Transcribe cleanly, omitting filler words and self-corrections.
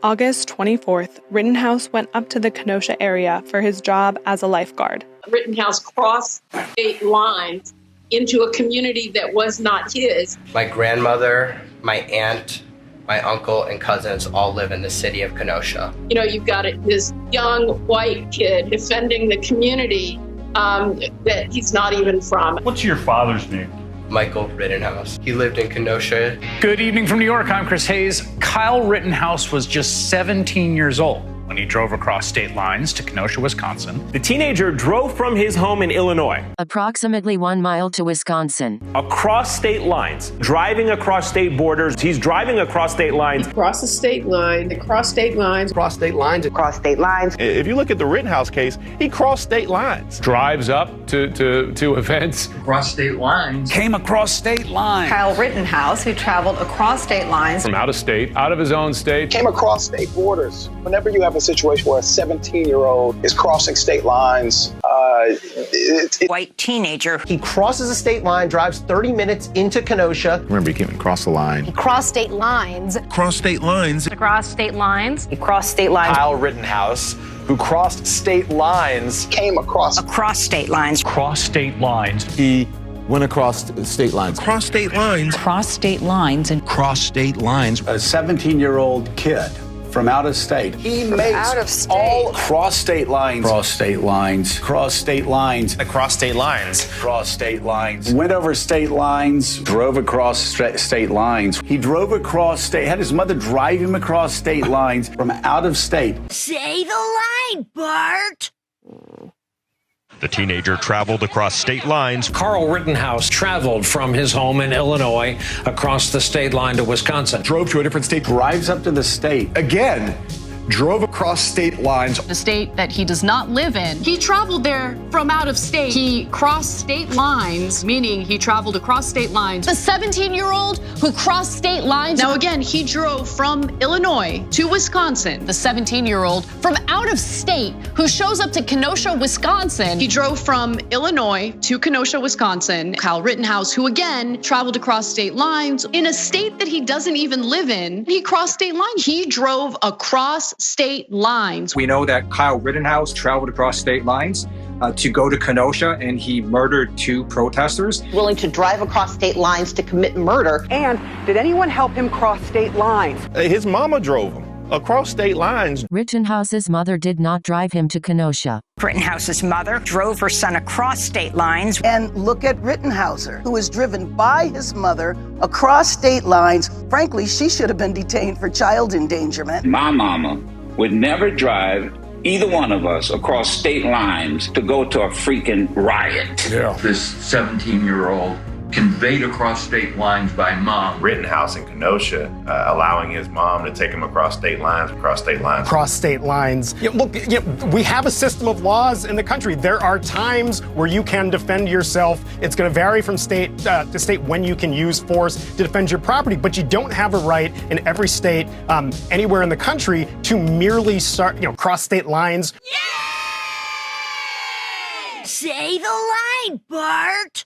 August 24th, Rittenhouse went up to the Kenosha area for his job as a lifeguard. Rittenhouse crossed state lines into a community that was not his. My grandmother, my aunt, my uncle, and cousins all live in the city of Kenosha. You know, you've got this young white kid defending the community that he's not even from. What's your father's name? Michael Rittenhouse. He lived in Kenosha. Good evening from New York. I'm Chris Hayes. Kyle Rittenhouse was just 17 years old when he drove across state lines to Kenosha, Wisconsin. The teenager drove from his home in Illinois, approximately 1 mile to Wisconsin, across state lines, driving across state borders. He's driving across state lines. Across the state line, across state lines. Across state lines. Across state lines. If you look at the Rittenhouse case, he crossed state lines. Drives up to events. Across state lines. Came across state lines. Kyle Rittenhouse, who traveled across state lines. From out of state, out of his own state. Came across state borders. Whenever you have a situation where a 17-year-old is crossing state lines, white teenager. He crosses a state line, drives 30 minutes into Kenosha. Remember, he came across the line. He crossed state lines. Crossed state lines. Across state lines. He crossed state lines. Kyle Rittenhouse, who crossed state lines. Came across state lines. Cross state lines. He went across state lines. Cross state lines. Cross state lines. And cross state lines. A 17-year-old kid from out of state. He makes all cross state lines. Cross state lines. Cross state lines. Across state lines. Cross state lines. Went over state lines. Drove across state lines. He drove across state. Had his mother drive him across state lines from out of state. Say the line, Bart. The teenager traveled across state lines. Carl Rittenhouse traveled from his home in Illinois across the state line to Wisconsin. Drove to a different state. Drives up to the state. Again, drove across state lines. The state that he does not live in. He traveled there from out of state. He crossed state lines, meaning he traveled across state lines. The 17-year-old who crossed state lines. Now again, he drove from Illinois to Wisconsin. The 17-year-old from out of state who shows up to Kenosha, Wisconsin. He drove from Illinois to Kenosha, Wisconsin. Kyle Rittenhouse, who again traveled across state lines in a state that he doesn't even live in. He crossed state lines. He drove across state lines. We know that Kyle Rittenhouse traveled across state lines to go to Kenosha, and he murdered 2 protesters. Willing to drive across state lines to commit murder. And did anyone help him cross state lines? His mama drove him across state lines. Rittenhouse's mother did not drive him to Kenosha. Rittenhouse's mother drove her son across state lines. And look at Rittenhouser, who was driven by his mother across state lines. Frankly, she should have been detained for child endangerment. My mama would never drive either one of us across state lines to go to a freaking riot. Yeah. This 17-year-old conveyed across state lines by mom. Rittenhouse in Kenosha, allowing his mom to take him across state lines. Cross state lines. Look, we have a system of laws in the country. There are times where you can defend yourself. It's going to vary from state to state when you can use force to defend your property, but you don't have a right in every state, anywhere in the country, to merely cross state lines. Yay! Say the line, Bart.